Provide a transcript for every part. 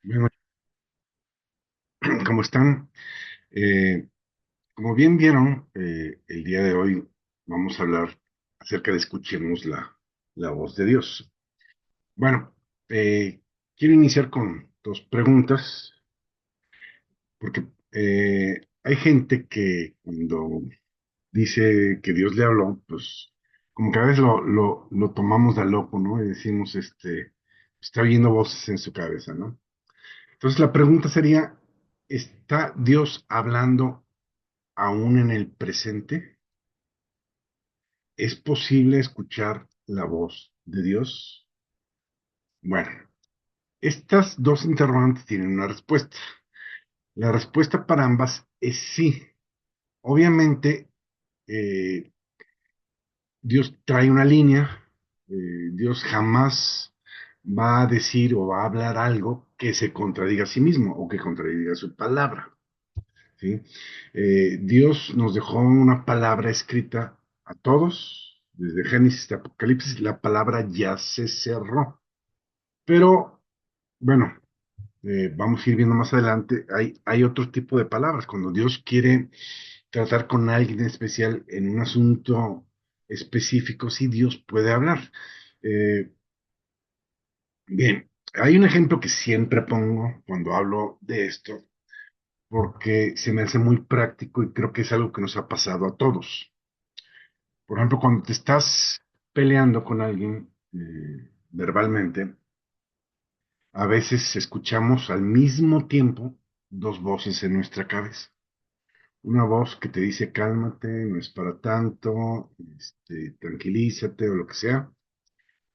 Bueno, ¿cómo están? Eh, Como bien vieron, el día de hoy vamos a hablar acerca de escuchemos la voz de Dios. Bueno, quiero iniciar con dos preguntas, porque hay gente que cuando dice que Dios le habló, pues como que a veces lo tomamos de a loco, ¿no? Y decimos, está oyendo voces en su cabeza, ¿no? Entonces la pregunta sería, ¿está Dios hablando aún en el presente? ¿Es posible escuchar la voz de Dios? Bueno, estas dos interrogantes tienen una respuesta. La respuesta para ambas es sí. Obviamente, eh, Dios trae una línea. Dios jamás va a decir o va a hablar algo que se contradiga a sí mismo o que contradiga su palabra. ¿Sí? Dios nos dejó una palabra escrita a todos, desde Génesis hasta Apocalipsis, la palabra ya se cerró. Pero, bueno, vamos a ir viendo más adelante, hay otro tipo de palabras. Cuando Dios quiere tratar con alguien especial en un asunto específico, sí Dios puede hablar. Eh, Bien, hay un ejemplo que siempre pongo cuando hablo de esto, porque se me hace muy práctico y creo que es algo que nos ha pasado a todos. Por ejemplo, cuando te estás peleando con alguien verbalmente, a veces escuchamos al mismo tiempo dos voces en nuestra cabeza. Una voz que te dice cálmate, no es para tanto, tranquilízate o lo que sea.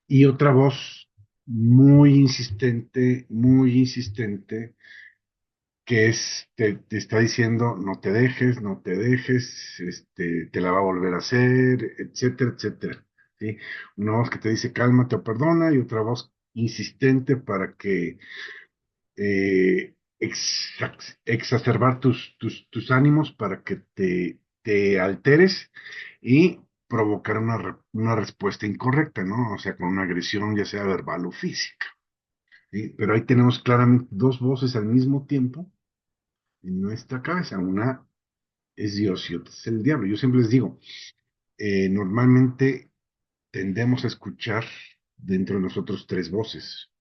Y otra voz muy insistente, que te está diciendo no te dejes, no te dejes, te la va a volver a hacer, etcétera, etcétera. ¿Sí? Una voz que te dice cálmate o perdona y otra voz insistente para que exacerbar tus ánimos para que te alteres y provocar una respuesta incorrecta, ¿no? O sea, con una agresión ya sea verbal o física. ¿Sí? Pero ahí tenemos claramente dos voces al mismo tiempo en nuestra cabeza. Una es Dios y otra es el diablo. Yo siempre les digo, normalmente tendemos a escuchar dentro de nosotros tres voces: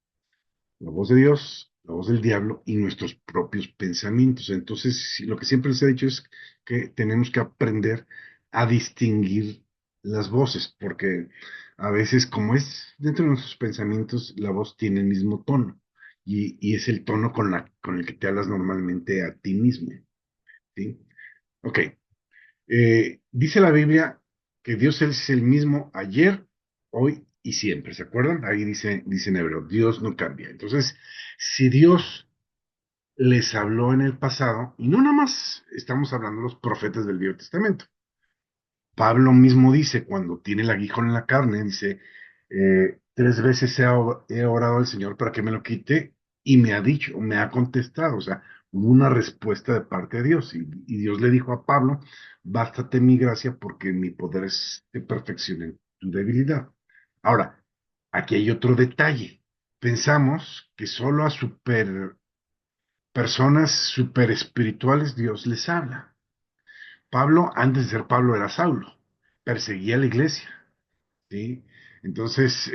la voz de Dios, la voz del diablo y nuestros propios pensamientos. Entonces, lo que siempre les he dicho es que tenemos que aprender a distinguir las voces, porque a veces, como es dentro de nuestros pensamientos, la voz tiene el mismo tono y es el tono con el que te hablas normalmente a ti mismo. ¿Sí? Ok. Dice la Biblia que Dios es el mismo ayer, hoy y siempre. ¿Se acuerdan? Ahí dice en hebreo, Dios no cambia. Entonces, si Dios les habló en el pasado, y no nada más estamos hablando de los profetas del Viejo Testamento. Pablo mismo dice, cuando tiene el aguijón en la carne, dice, tres veces he orado al Señor para que me lo quite y me ha dicho, me ha contestado, o sea, hubo una respuesta de parte de Dios y Dios le dijo a Pablo, bástate mi gracia porque mi poder es de perfección en tu debilidad. Ahora, aquí hay otro detalle. Pensamos que solo a personas super espirituales Dios les habla. Pablo, antes de ser Pablo, era Saulo, perseguía a la iglesia, ¿sí? Entonces,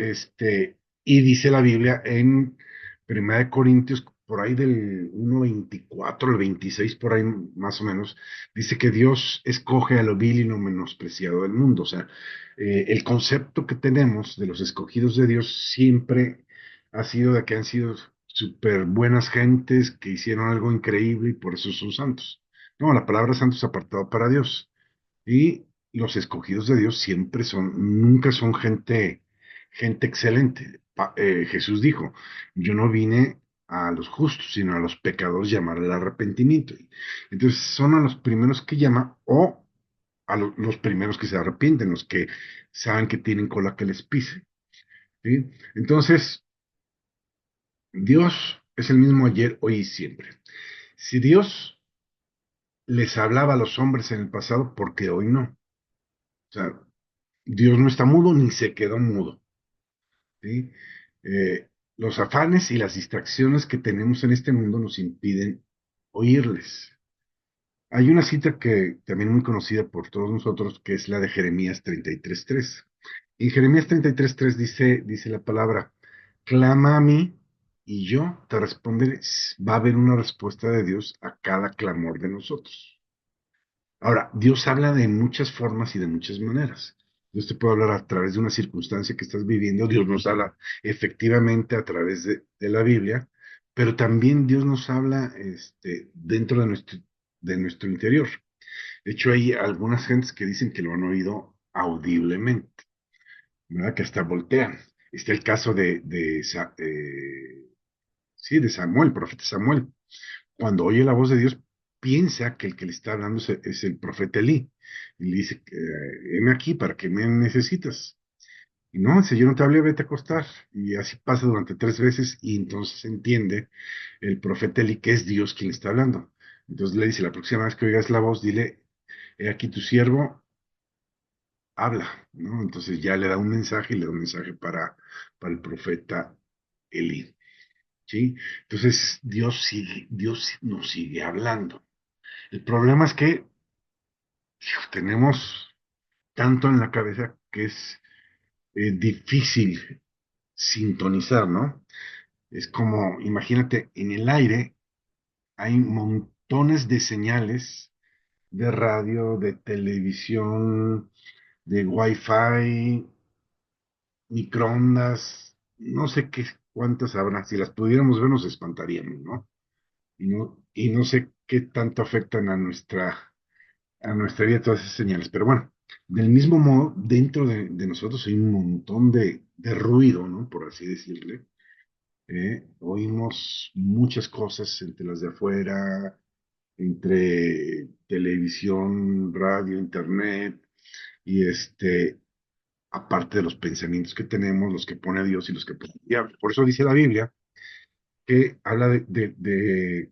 y dice la Biblia en Primera de Corintios, por ahí del 1:24 al 26, por ahí más o menos, dice que Dios escoge a lo vil y lo menospreciado del mundo. O sea, el concepto que tenemos de los escogidos de Dios siempre ha sido de que han sido súper buenas gentes que hicieron algo increíble y por eso son santos. No, la palabra santo es apartado para Dios. Y los escogidos de Dios siempre nunca son gente excelente. Jesús dijo, yo no vine a los justos, sino a los pecadores llamar al arrepentimiento. Entonces son a los primeros que llama o a los primeros que se arrepienten, los que saben que tienen cola que les pise. ¿Sí? Entonces, Dios es el mismo ayer, hoy y siempre. Si Dios les hablaba a los hombres en el pasado, ¿por qué hoy no? O sea, Dios no está mudo ni se quedó mudo, ¿sí? los afanes y las distracciones que tenemos en este mundo nos impiden oírles. Hay una cita que también muy conocida por todos nosotros, que es la de Jeremías 33:3. En Jeremías 33:3 dice la palabra, clama a mí y yo te responderé. Va a haber una respuesta de Dios a cada clamor de nosotros. Ahora, Dios habla de muchas formas y de muchas maneras. Dios te puede hablar a través de una circunstancia que estás viviendo, Dios nos habla efectivamente a través de la Biblia, pero también Dios nos habla dentro de nuestro interior. De hecho, hay algunas gentes que dicen que lo han oído audiblemente, ¿verdad? Que hasta voltean. Está el caso sí, de Samuel, el profeta Samuel. Cuando oye la voz de Dios, piensa que el que le está hablando es el profeta Elí. Y le dice, heme aquí, ¿para qué me necesitas? Y no, dice, yo no te hablé, vete a acostar. Y así pasa durante 3 veces y entonces entiende el profeta Elí que es Dios quien le está hablando. Entonces le dice, la próxima vez que oigas la voz, dile, he aquí tu siervo, habla, ¿no? Entonces ya le da un mensaje y le da un mensaje para el profeta Elí, ¿sí? Entonces Dios nos sigue hablando. El problema es que tenemos tanto en la cabeza que es difícil sintonizar, ¿no? Es como, imagínate, en el aire hay montones de señales de radio, de televisión, de wifi, microondas, no sé qué, cuántas habrá. Si las pudiéramos ver nos espantaríamos, ¿no? Y no sé qué tanto afectan a nuestra vida todas esas señales. Pero bueno, del mismo modo, dentro de nosotros hay un montón de ruido, ¿no? Por así decirle. Oímos muchas cosas entre las de afuera, entre televisión, radio, internet, y aparte de los pensamientos que tenemos, los que pone Dios y los que pone el diablo. Por eso dice la Biblia que habla de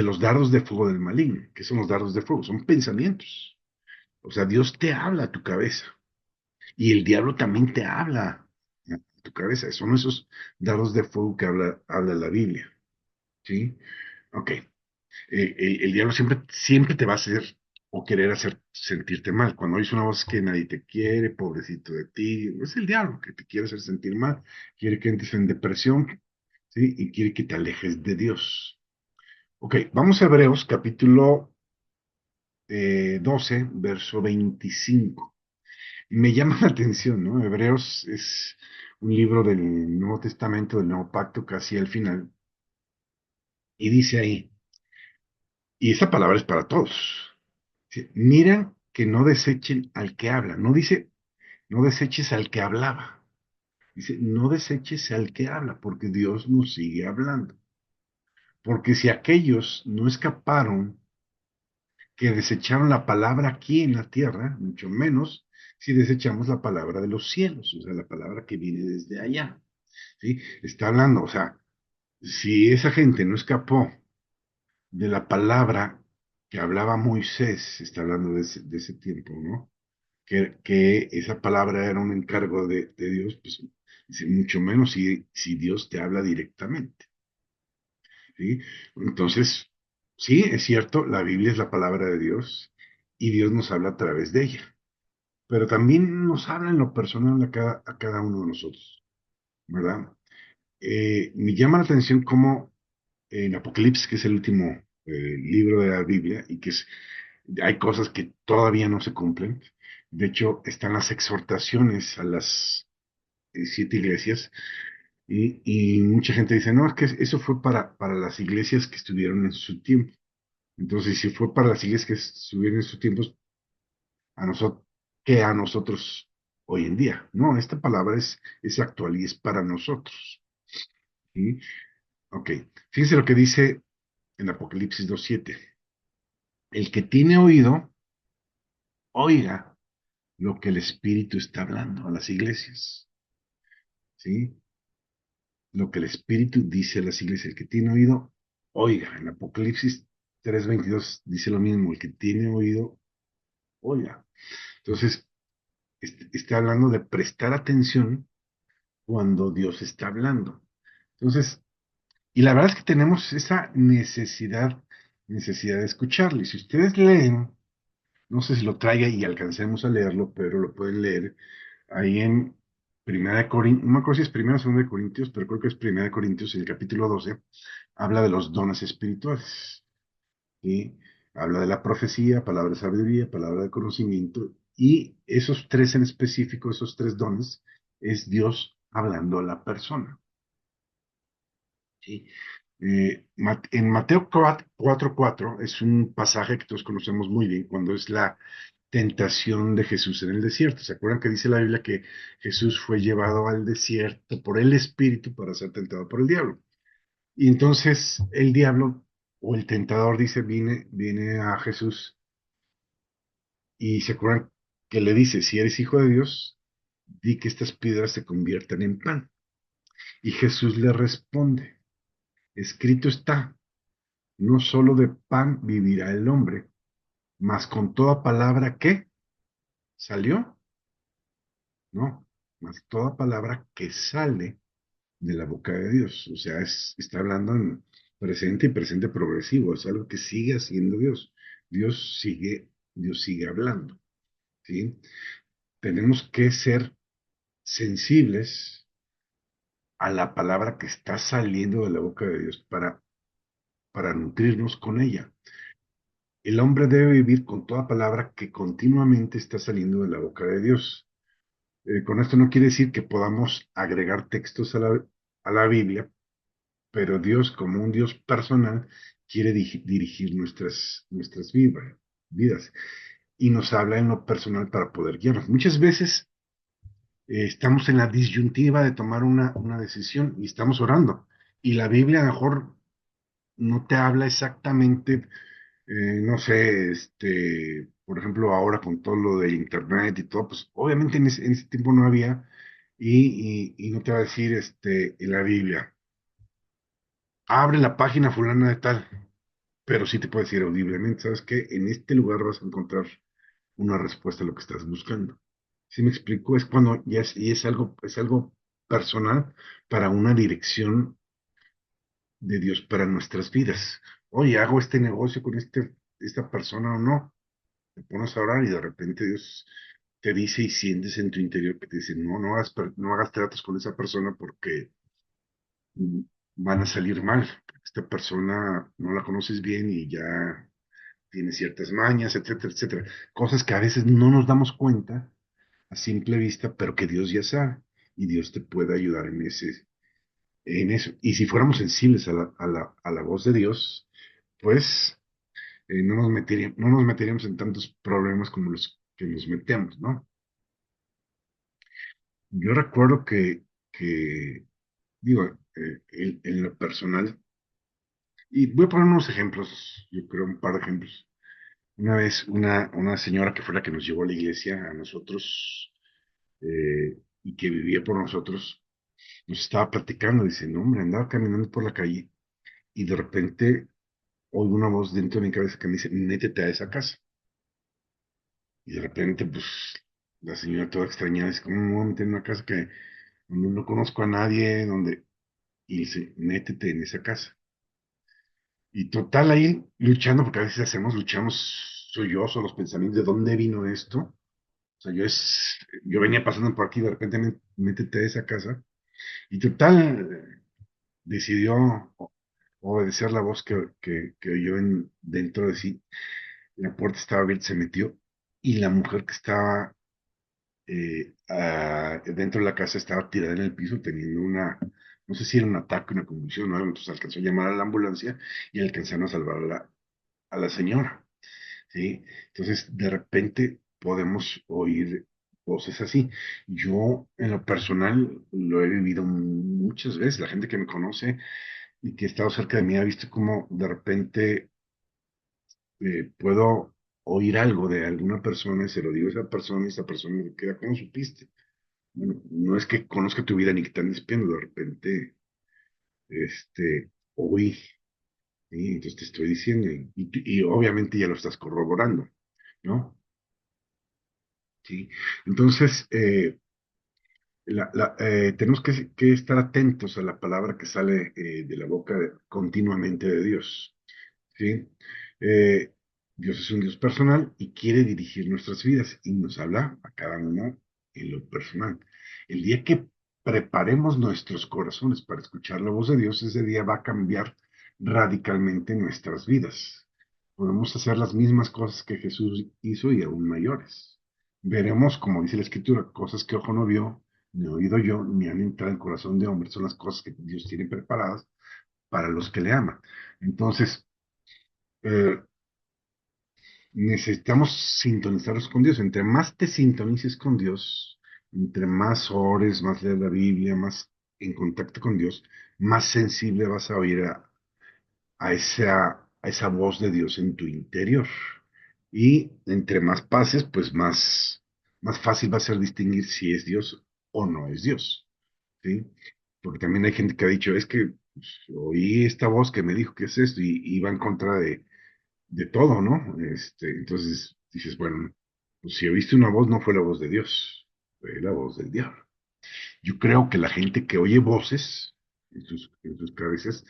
los dardos de fuego del maligno. ¿Qué son los dardos de fuego? Son pensamientos. O sea, Dios te habla a tu cabeza y el diablo también te habla a tu cabeza. Son esos dardos de fuego que habla la Biblia. ¿Sí? Ok. El diablo siempre, siempre te va a hacer o querer hacer sentirte mal. Cuando oyes una voz que nadie te quiere, pobrecito de ti, es el diablo que te quiere hacer sentir mal, quiere que entres en depresión, ¿sí? Y quiere que te alejes de Dios. Ok, vamos a Hebreos capítulo 12, verso 25. Me llama la atención, ¿no? Hebreos es un libro del Nuevo Testamento, del Nuevo Pacto, casi al final, y dice ahí, y esa palabra es para todos. Dice, mira que no desechen al que habla. No dice, no deseches al que hablaba. Dice, no deseches al que habla, porque Dios nos sigue hablando. Porque si aquellos no escaparon, que desecharon la palabra aquí en la tierra, mucho menos si desechamos la palabra de los cielos, o sea, la palabra que viene desde allá. ¿Sí? Está hablando, o sea, si esa gente no escapó de la palabra que hablaba Moisés, está hablando de ese tiempo, ¿no? Que esa palabra era un encargo de Dios, pues dice, mucho menos si Dios te habla directamente, ¿sí? Entonces, sí, es cierto, la Biblia es la palabra de Dios y Dios nos habla a través de ella, pero también nos habla en lo personal a cada uno de nosotros, ¿verdad? Me llama la atención cómo en Apocalipsis, que es el último libro de la Biblia, y hay cosas que todavía no se cumplen. De hecho, están las exhortaciones a las 7 iglesias, y mucha gente dice, no, es que eso fue para las iglesias que estuvieron en su tiempo. Entonces, si fue para las iglesias que estuvieron en su tiempo, a nosotros, que a nosotros hoy en día. No, esta palabra es actual y es para nosotros. ¿Sí? Ok, fíjense lo que dice en Apocalipsis 2:7. El que tiene oído, oiga lo que el Espíritu está hablando a las iglesias. ¿Sí? Lo que el Espíritu dice a las iglesias. El que tiene oído, oiga. En Apocalipsis 3:22 dice lo mismo. El que tiene oído, oiga. Entonces, está hablando de prestar atención cuando Dios está hablando. Entonces, y la verdad es que tenemos esa necesidad de escucharlo. Y si ustedes leen, no sé si lo traiga y alcancemos a leerlo, pero lo pueden leer ahí en Primera de Corintios, no me acuerdo si es Primera o Segunda de Corintios, pero creo que es Primera de Corintios, en el capítulo 12, habla de los dones espirituales, ¿sí? Habla de la profecía, palabra de sabiduría, palabra de conocimiento, y esos tres en específico, esos tres dones, es Dios hablando a la persona, ¿sí? En Mateo 4:4 es un pasaje que todos conocemos muy bien, cuando es la tentación de Jesús en el desierto. ¿Se acuerdan que dice la Biblia que Jesús fue llevado al desierto por el Espíritu para ser tentado por el diablo? Y entonces el diablo o el tentador dice, viene a Jesús y se acuerdan que le dice, si eres hijo de Dios, di que estas piedras se conviertan en pan. Y Jesús le responde, escrito está, no solo de pan vivirá el hombre, mas con toda palabra que salió, no, mas toda palabra que sale de la boca de Dios. O sea, está hablando en presente y presente progresivo, es algo que sigue haciendo Dios. Dios sigue hablando, ¿sí? Tenemos que ser sensibles a la palabra que está saliendo de la boca de Dios para nutrirnos con ella. El hombre debe vivir con toda palabra que continuamente está saliendo de la boca de Dios. Con esto no quiere decir que podamos agregar textos a la Biblia, pero Dios, como un Dios personal, quiere dirigir nuestras vidas y nos habla en lo personal para poder guiarnos. Muchas veces estamos en la disyuntiva de tomar una decisión y estamos orando. Y la Biblia a lo mejor no te habla exactamente, no sé, por ejemplo, ahora con todo lo del internet y todo, pues obviamente en ese tiempo no había, y no te va a decir en la Biblia, abre la página fulana de tal, pero sí te puede decir audiblemente, ¿sabes qué? En este lugar vas a encontrar una respuesta a lo que estás buscando. ¿Sí me explico? Es cuando ya es algo personal para una dirección de Dios para nuestras vidas. Oye, hago este negocio con esta persona o no. Te pones a orar y de repente Dios te dice y sientes en tu interior que te dice, no, no hagas tratos con esa persona porque mm, van a salir mal. Esta persona no la conoces bien y ya tiene ciertas mañas, etcétera, etcétera. Cosas que a veces no nos damos cuenta a simple vista, pero que Dios ya sabe y Dios te puede ayudar en eso. Y si fuéramos sensibles a la voz de Dios, pues no nos meteríamos en tantos problemas como los que nos metemos, ¿no? Yo recuerdo que digo, en lo personal, y voy a poner unos ejemplos, yo creo un par de ejemplos. Una vez una señora que fue la que nos llevó a la iglesia, a nosotros, y que vivía por nosotros, nos estaba platicando, dice, no, hombre, andaba caminando por la calle y de repente oigo una voz dentro de mi cabeza que me dice, métete a esa casa. Y de repente, pues, la señora toda extrañada dice, ¿cómo me voy a meter en una casa donde no conozco a nadie, y dice, métete en esa casa. Y total ahí luchando, porque a veces luchamos, soy yo, son los pensamientos de dónde vino esto. O sea, yo venía pasando por aquí, de repente métete a esa casa. Y total, decidió obedecer la voz que oyó dentro de sí. La puerta estaba abierta, se metió y la mujer que estaba dentro de la casa estaba tirada en el piso teniendo no sé si era un ataque, una convulsión, ¿no? Entonces alcanzó a llamar a la ambulancia y alcanzaron a salvar a la señora, ¿sí? Entonces de repente podemos oír voces así. Yo en lo personal lo he vivido muchas veces. La gente que me conoce y que ha estado cerca de mí ha visto cómo de repente puedo oír algo de alguna persona y se lo digo a esa persona me queda, ¿cómo supiste? Bueno, no es que conozca tu vida ni que te andes espiando, de repente, oí, ¿sí? Entonces te estoy diciendo, y obviamente ya lo estás corroborando, ¿no? ¿Sí? Entonces, Tenemos que estar atentos a la palabra que sale de la boca continuamente de Dios. ¿Sí? Eh, Dios es un Dios personal y quiere dirigir nuestras vidas y nos habla a cada uno en lo personal. El día que preparemos nuestros corazones para escuchar la voz de Dios, ese día va a cambiar radicalmente nuestras vidas. Podemos hacer las mismas cosas que Jesús hizo y aún mayores. Veremos, como dice la Escritura, cosas que ojo no vio, ni oído yo, ni han entrado en el corazón de hombre. Son las cosas que Dios tiene preparadas para los que le aman. Entonces, eh, necesitamos sintonizarnos con Dios. Entre más te sintonices con Dios, entre más ores, más leas la Biblia, más en contacto con Dios, más sensible vas a oír a esa voz de Dios en tu interior. Y entre más pases, pues más fácil va a ser distinguir si es Dios o no es Dios. ¿Sí? Porque también hay gente que ha dicho, es que pues, oí esta voz que me dijo que es esto y va en contra de todo, ¿no? Entonces dices, bueno, pues si oíste una voz, no fue la voz de Dios, fue la voz del diablo. Yo creo que la gente que oye voces en sus cabezas,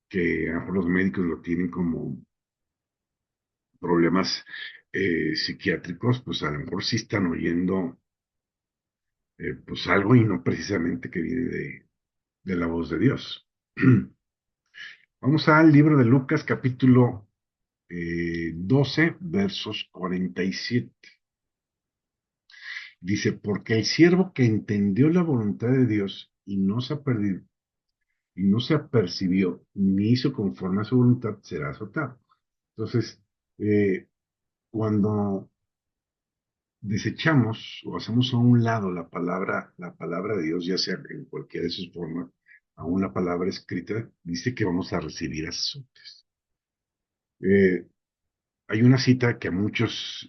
que a lo mejor los médicos lo tienen como problemas psiquiátricos, pues a lo mejor sí están oyendo pues algo y no precisamente que viene de la voz de Dios. Vamos al libro de Lucas, capítulo 12, versos 47. Dice, porque el siervo que entendió la voluntad de Dios y no se apercibió ni hizo conforme a su voluntad, será azotado. Entonces, eh, cuando desechamos o hacemos a un lado la palabra de Dios, ya sea en cualquiera de sus formas, aún la palabra escrita, dice que vamos a recibir azotes. Eh, Hay una cita que a muchos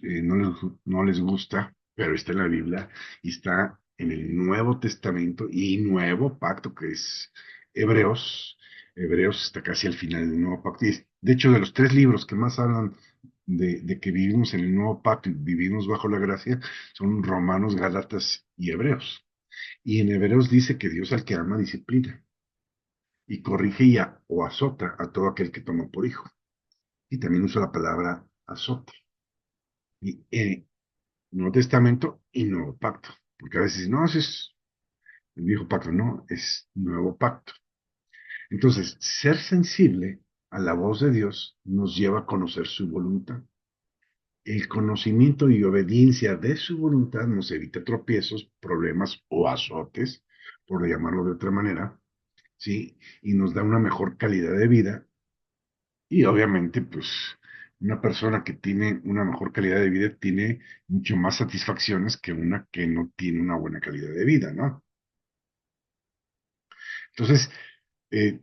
no les gusta, pero está en la Biblia y está en el Nuevo Testamento y Nuevo Pacto, que es Hebreos. Hebreos está casi al final del Nuevo Pacto. Y de hecho, de los tres libros que más hablan de que vivimos en el Nuevo Pacto y vivimos bajo la gracia, son Romanos, Gálatas y Hebreos. Y en Hebreos dice que Dios al que ama disciplina y corrige o azota a todo aquel que toma por hijo. Y también usa la palabra azote. Y Nuevo Testamento y Nuevo Pacto. Porque a veces, no, ese es el viejo pacto, no, es Nuevo Pacto. Entonces, ser sensible a la voz de Dios nos lleva a conocer su voluntad. El conocimiento y obediencia de su voluntad nos evita tropiezos, problemas o azotes, por llamarlo de otra manera, ¿sí? Y nos da una mejor calidad de vida. Y obviamente, pues, una persona que tiene una mejor calidad de vida tiene mucho más satisfacciones que una que no tiene una buena calidad de vida, ¿no? Entonces, eh,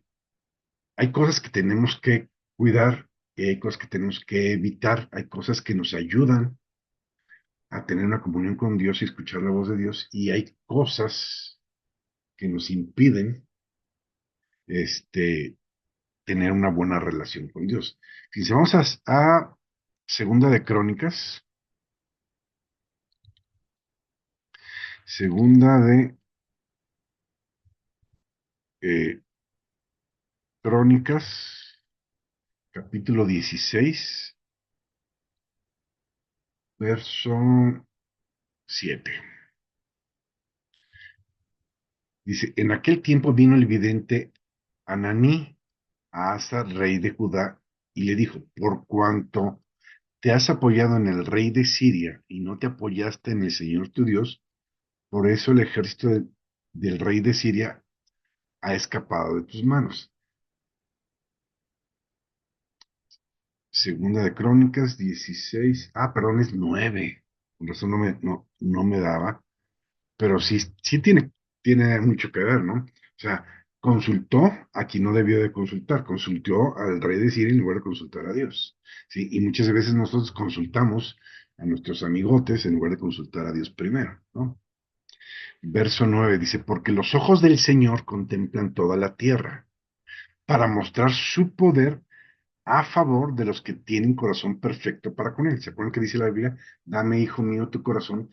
hay cosas que tenemos que cuidar, y hay cosas que tenemos que evitar, hay cosas que nos ayudan a tener una comunión con Dios y escuchar la voz de Dios, y hay cosas que nos impiden, este, tener una buena relación con Dios. Si vamos a Segunda de Crónicas, Segunda de eh, Crónicas, capítulo 16, verso 7. Dice, en aquel tiempo vino el vidente Ananí a Asa, rey de Judá, y le dijo, por cuanto te has apoyado en el rey de Siria y no te apoyaste en el Señor tu Dios, por eso el ejército del rey de Siria ha escapado de tus manos. Segunda de Crónicas 16, perdón, es 9. Por eso no me daba. Pero sí, sí tiene mucho que ver, ¿no? O sea, consultó a quien no debió de consultar, consultó al rey de Siria en lugar de consultar a Dios, ¿sí? Y muchas veces nosotros consultamos a nuestros amigotes en lugar de consultar a Dios primero, ¿no? Verso 9 dice, porque los ojos del Señor contemplan toda la tierra para mostrar su poder a favor de los que tienen corazón perfecto para con él. ¿Se acuerdan que dice la Biblia? Dame, hijo mío, tu corazón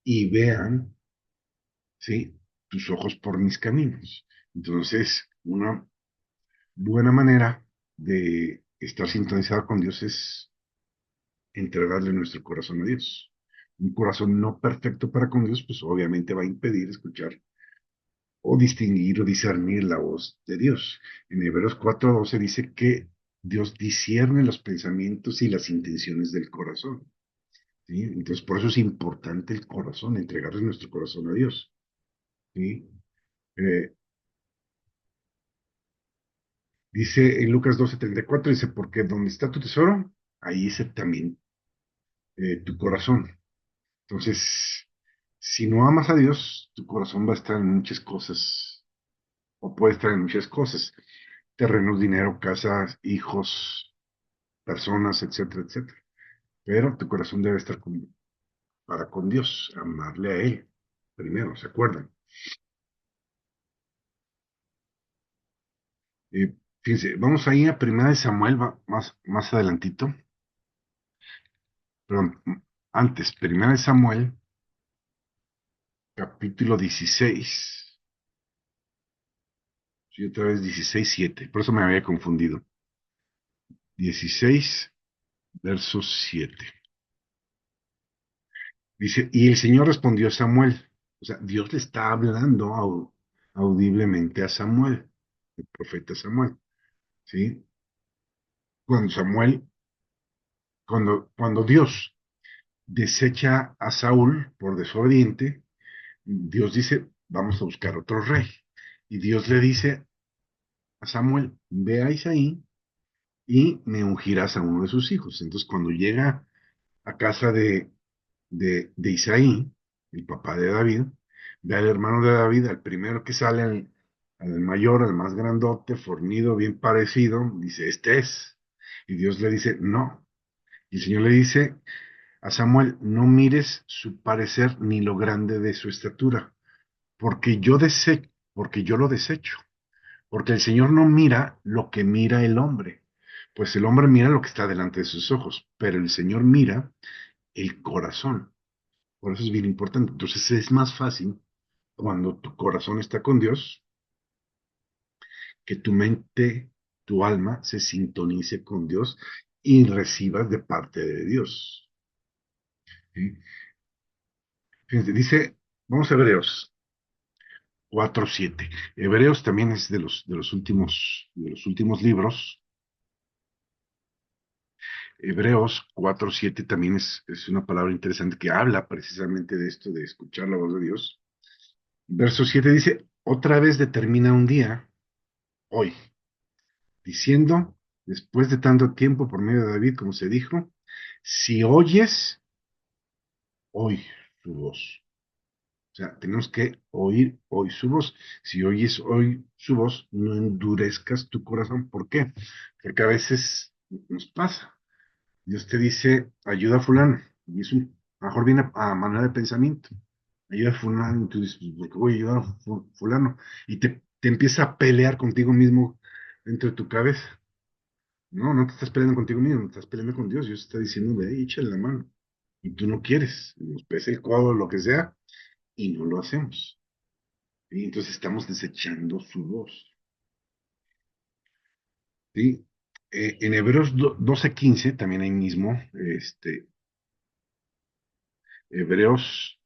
y vean, ¿sí? tus ojos por mis caminos. Entonces, una buena manera de estar sintonizado con Dios es entregarle nuestro corazón a Dios. Un corazón no perfecto para con Dios, pues obviamente va a impedir escuchar o distinguir o discernir la voz de Dios. En Hebreos 4:12 dice que Dios discierne los pensamientos y las intenciones del corazón. ¿Sí? Entonces, por eso es importante el corazón, entregarle nuestro corazón a Dios. ¿Sí? Eh, Dice en Lucas 12:34, dice, porque donde está tu tesoro, ahí es también tu corazón. Entonces, si no amas a Dios, tu corazón va a estar en muchas cosas, o puede estar en muchas cosas, terrenos, dinero, casas, hijos, personas, etcétera, etcétera. Pero tu corazón debe estar para con Dios, amarle a Él primero, ¿se acuerdan? Fíjense, vamos ahí a Primera de Samuel, más adelantito, perdón, antes, Primera de Samuel, capítulo 16, y otra vez 16:7, por eso me había confundido. 16, verso 7. Dice, y el Señor respondió a Samuel, o sea, Dios le está hablando audiblemente a Samuel, el profeta Samuel, ¿sí? Cuando Samuel, cuando Dios desecha a Saúl por desobediente, Dios dice, vamos a buscar otro rey. Y Dios le dice a Samuel, ve a Isaí y me ungirás a uno de sus hijos. Entonces, cuando llega a casa de Isaí, el papá de David, ve al hermano de David, al primero que sale, al mayor, al más grandote, fornido, bien parecido, dice, este es. Y Dios le dice, no. Y el Señor le dice a Samuel, no mires su parecer ni lo grande de su estatura, porque yo lo desecho. Porque el Señor no mira lo que mira el hombre, pues el hombre mira lo que está delante de sus ojos, pero el Señor mira el corazón. Por eso es bien importante. Entonces es más fácil cuando tu corazón está con Dios, que tu mente, tu alma se sintonice con Dios y recibas de parte de Dios. ¿Sí? Fíjense, dice, vamos a Hebreos 4:7. Hebreos también es de los últimos libros. Hebreos 4:7 también es una palabra interesante que habla precisamente de esto, de escuchar la voz de Dios. Verso 7 dice, otra vez determina un día, hoy, diciendo, después de tanto tiempo por medio de David, como se dijo, si oyes hoy su voz. O sea, tenemos que oír hoy su voz. Si oyes hoy su voz, no endurezcas tu corazón. ¿Por qué? Porque a veces nos pasa. Dios te dice, ayuda a fulano, y a lo mejor viene a manera de pensamiento, ayuda a fulano, y tú dices, pues, ¿por qué voy a ayudar a fulano? Y te empieza a pelear contigo mismo dentro de tu cabeza. No, no te estás peleando contigo mismo, te estás peleando con Dios. Dios está diciendo, ve, échale la mano. Y tú no quieres, nos pesa el codo, lo que sea, y no lo hacemos. Y entonces estamos desechando su voz. ¿Sí? En Hebreos 12:15, también ahí mismo, Hebreos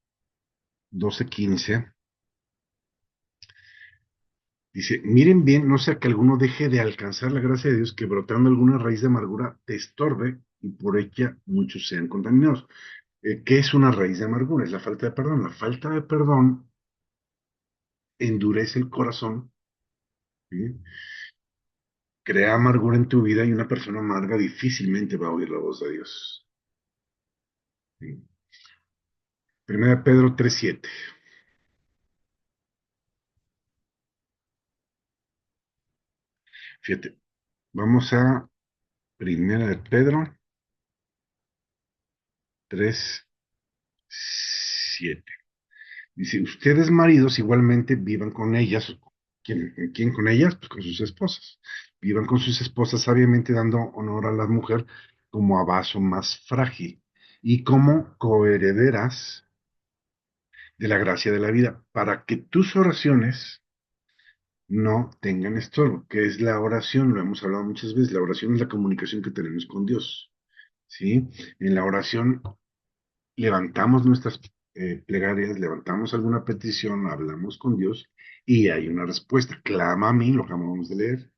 12:15, dice, miren bien, no sea que alguno deje de alcanzar la gracia de Dios, que brotando alguna raíz de amargura te estorbe y por ella muchos sean contaminados. ¿Qué es una raíz de amargura? Es la falta de perdón. La falta de perdón endurece el corazón, ¿sí? Crea amargura en tu vida y una persona amarga difícilmente va a oír la voz de Dios. ¿Sí? Primera de Pedro 3:7. Fíjate, vamos a Primera de Pedro 3:7. Dice, ustedes maridos igualmente vivan con ellas. ¿Quién con ellas? Pues con sus esposas. Vivan con sus esposas sabiamente dando honor a la mujer como a vaso más frágil y como coherederas de la gracia de la vida, para que tus oraciones no tengan estorbo, que es la oración, lo hemos hablado muchas veces, la oración es la comunicación que tenemos con Dios, ¿sí? En la oración levantamos nuestras plegarias, levantamos alguna petición, hablamos con Dios y hay una respuesta. Clama a mí, lo acabamos de leer,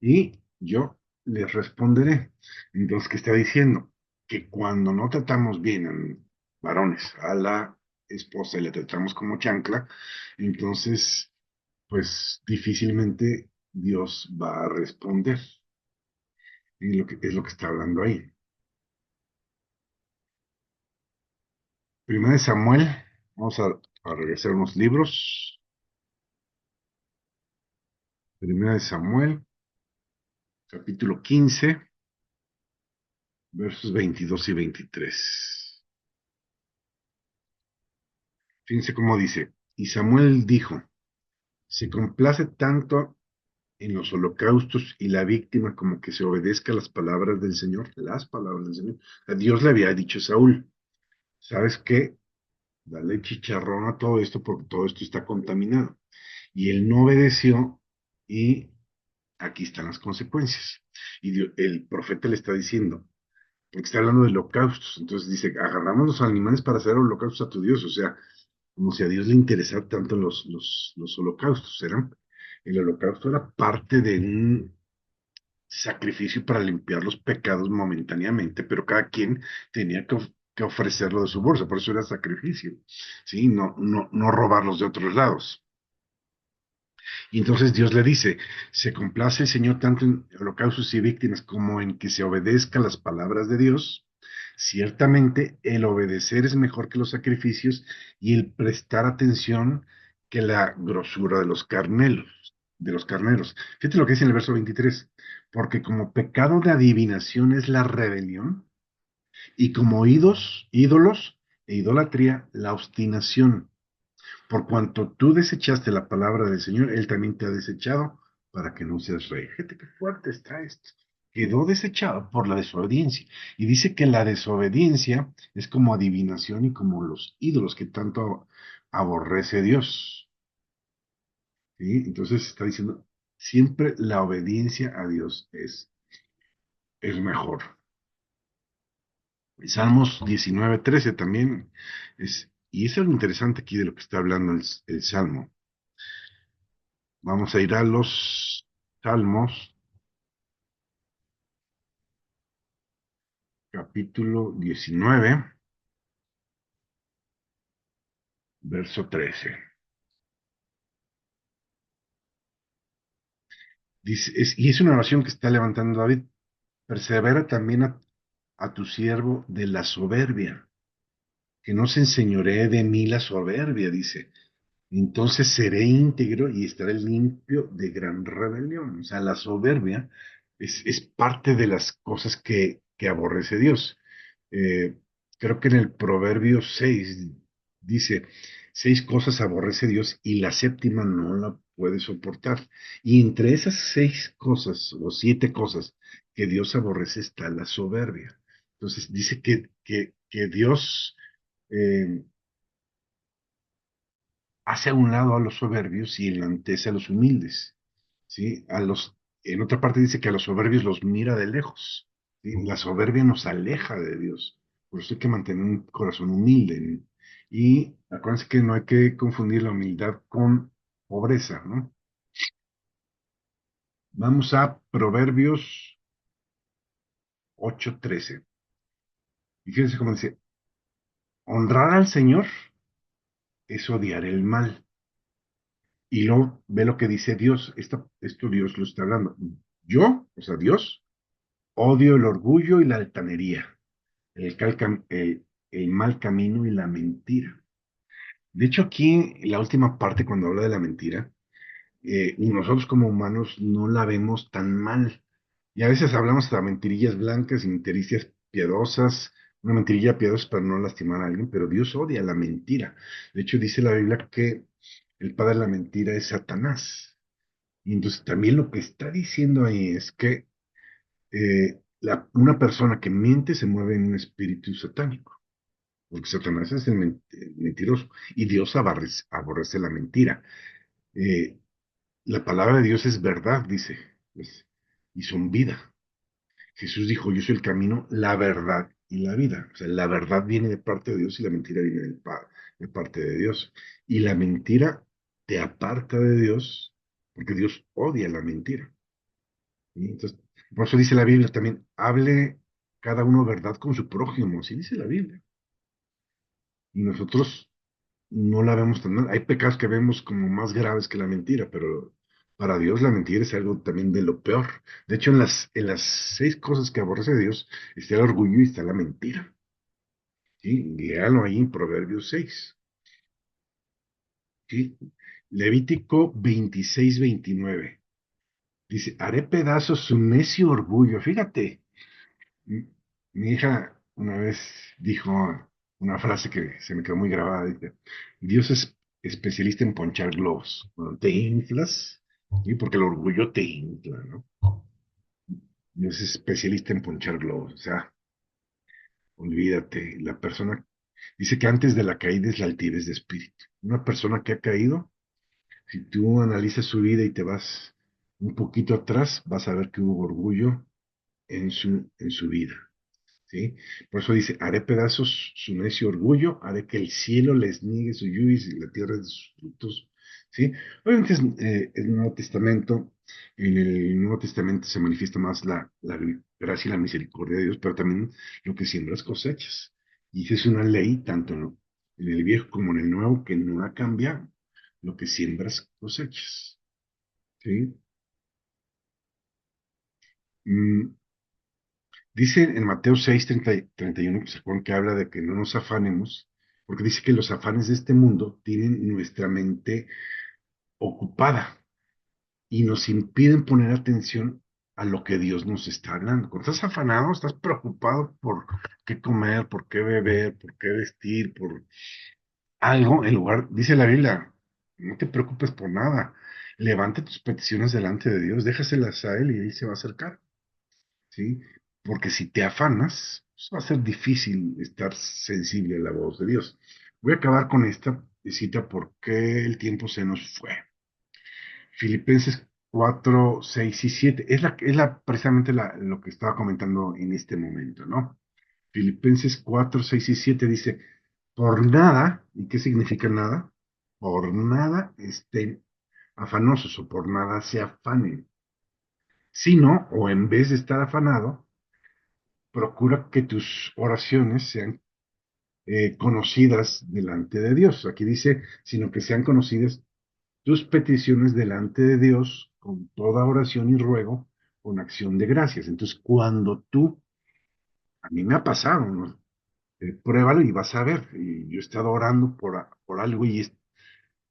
y yo les responderé. Entonces, ¿qué está diciendo? Que cuando no tratamos bien, varones, a la esposa y la tratamos como chancla, entonces, pues difícilmente Dios va a responder. Y es lo que está hablando ahí. Primera de Samuel, vamos a regresar unos libros. Primera de Samuel, capítulo 15, versos 22 y 23. Fíjense cómo dice, y Samuel dijo, se complace tanto en los holocaustos y la víctima como que se obedezca las palabras del Señor, las palabras del Señor. A Dios le había dicho a Saúl, ¿sabes qué? Dale chicharrón a todo esto porque todo esto está contaminado. Y él no obedeció y aquí están las consecuencias. Y el profeta le está diciendo, porque está hablando de holocaustos, entonces dice, agarramos los animales para hacer holocaustos a tu Dios, o sea, como si a Dios le interesara tanto los holocaustos, el holocausto era parte de un sacrificio para limpiar los pecados momentáneamente, pero cada quien tenía que ofrecerlo de su bolsa, por eso era sacrificio, ¿sí? No robarlos de otros lados. Y entonces Dios le dice, se complace el Señor tanto en holocaustos y víctimas como en que se obedezca las palabras de Dios. Ciertamente el obedecer es mejor que los sacrificios y el prestar atención que la grosura de los carneros. Fíjate lo que dice en el verso 23, porque como pecado de adivinación es la rebelión y como ídolos e idolatría la obstinación. Por cuanto tú desechaste la palabra del Señor, Él también te ha desechado para que no seas rey. Fíjate qué fuerte está esto. Quedó desechado por la desobediencia. Y dice que la desobediencia es como adivinación y como los ídolos que tanto aborrece Dios. ¿Sí? Entonces está diciendo, siempre la obediencia a Dios es mejor. Salmos 19:13 también y es algo interesante aquí de lo que está hablando el Salmo. Vamos a ir a los Salmos, capítulo 19, verso 13. Dice, y es una oración que está levantando David. Persevera también a tu siervo de la soberbia, que no se enseñoree de mí la soberbia, dice. Entonces seré íntegro y estaré limpio de gran rebelión. O sea, la soberbia es parte de las cosas que aborrece Dios. Eh, Creo que en el Proverbio 6 dice, seis cosas aborrece Dios y la séptima no la puede soportar. Y entre esas seis cosas o siete cosas que Dios aborrece está la soberbia. Entonces dice que Dios eh, hace a un lado a los soberbios y enaltece a los humildes, ¿sí? En otra parte dice que a los soberbios los mira de lejos, ¿sí? La soberbia nos aleja de Dios, por eso hay que mantener un corazón humilde, ¿no? Y acuérdense que no hay que confundir la humildad con pobreza, ¿no? Vamos a Proverbios 8:13. Y fíjense cómo dice, honrar al Señor es odiar el mal. Y luego ve lo que dice Dios, esto Dios lo está hablando. Yo, o sea, Dios, odio el orgullo y la altanería, el mal camino y la mentira. De hecho, aquí, la última parte, cuando habla de la mentira, nosotros como humanos no la vemos tan mal. Y a veces hablamos de mentirillas blancas y mentiricias piadosas, una mentirilla piadosa para no lastimar a alguien, pero Dios odia la mentira. De hecho, dice la Biblia que el padre de la mentira es Satanás. Y entonces también lo que está diciendo ahí es que una persona que miente se mueve en un espíritu satánico. porque Satanás es el mentiroso y Dios aborrece la mentira. Eh, la palabra de Dios es verdad, dice, pues, y son vida. Jesús dijo, yo soy el camino, la verdad y la vida. O sea, la verdad viene de parte de Dios y la mentira viene de parte de Dios. Y la mentira te aparta de Dios porque Dios odia la mentira. ¿Sí? Entonces, por eso dice la Biblia también, hable cada uno verdad con su prójimo, así dice la Biblia. Y nosotros no la vemos tan mal. Hay pecados que vemos como más graves que la mentira, pero para Dios la mentira es algo también de lo peor. De hecho, en las 6 cosas que aborrece Dios está el orgullo y está la mentira. ¿Sí? Léalo ahí en Proverbios 6. ¿Sí? Levítico 26-29. Dice, haré pedazos su necio orgullo. Fíjate, mi, mi hija una vez dijo una frase que se me quedó muy grabada. Dice, Dios es especialista en ponchar globos. Cuando te inflas, ¿sí? Porque el orgullo te infla, ¿no? Dios es especialista en ponchar globos. O sea, olvídate, la persona dice que antes de la caída es la altivez de espíritu. Una persona que ha caído, si tú analizas su vida y te vas un poquito atrás, vas a ver que hubo orgullo en su vida. ¿Sí? Por eso dice, haré pedazos su necio orgullo, haré que el cielo les niegue su lluvia y la tierra de sus frutos. ¿Sí? Obviamente el Nuevo Testamento, en el Nuevo Testamento se manifiesta más la gracia y la misericordia de Dios, pero también lo que siembras cosechas. Y esa es una ley, tanto en el Viejo como en el Nuevo, que no ha cambiado. Lo que siembras cosechas. ¿Sí? Mm, Dice en Mateo 6:31, que se acuerdan que habla de que no nos afanemos, porque dice que los afanes de este mundo tienen nuestra mente ocupada y nos impiden poner atención a lo que Dios nos está hablando. Cuando estás afanado, estás preocupado por qué comer, por qué beber, por qué vestir, por algo, en lugar, dice la Biblia, no te preocupes por nada. Levanta tus peticiones delante de Dios, déjaselas a Él y Él se va a acercar. ¿Sí? Porque si te afanas, pues va a ser difícil estar sensible a la voz de Dios. Voy a acabar con esta cita porque el tiempo se nos fue. Filipenses 4:6 y 7. Precisamente lo que estaba comentando en este momento, ¿no? Filipenses 4:6 y 7 dice, por nada, ¿y qué significa nada? Por nada estén afanosos o por nada se afanen, sino, o en vez de estar afanado, procura que tus oraciones sean conocidas delante de Dios. Aquí dice, sino que sean conocidas tus peticiones delante de Dios con toda oración y ruego, con acción de gracias. Entonces, cuando a mí me ha pasado, ¿no? Pruébalo y vas a ver. Y yo he estado orando por algo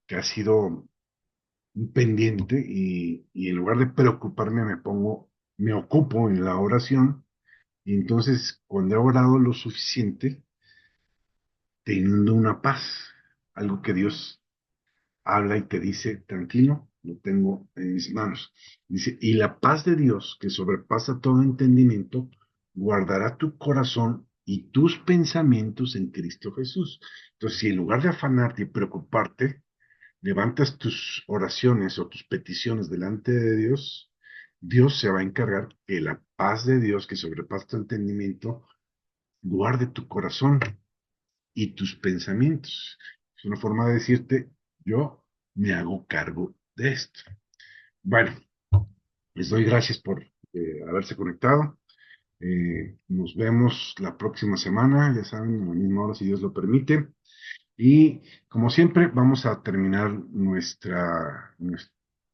que ha sido un pendiente y en lugar de preocuparme me ocupo en la oración. Y entonces, cuando he orado lo suficiente, teniendo una paz, algo que Dios habla y te dice, tranquilo, lo tengo en mis manos. Dice, y la paz de Dios, que sobrepasa todo entendimiento, guardará tu corazón y tus pensamientos en Cristo Jesús. Entonces, si en lugar de afanarte y preocuparte, levantas tus oraciones o tus peticiones delante de Dios, Dios se va a encargar que la paz de Dios, que sobrepasa tu entendimiento, guarde tu corazón y tus pensamientos. Es una forma de decirte, yo me hago cargo de esto. Bueno, les doy gracias por haberse conectado. Nos vemos la próxima semana, ya saben, a la misma hora si Dios lo permite. Y como siempre, vamos a terminar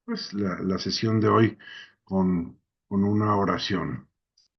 pues, la sesión de hoy con una oración.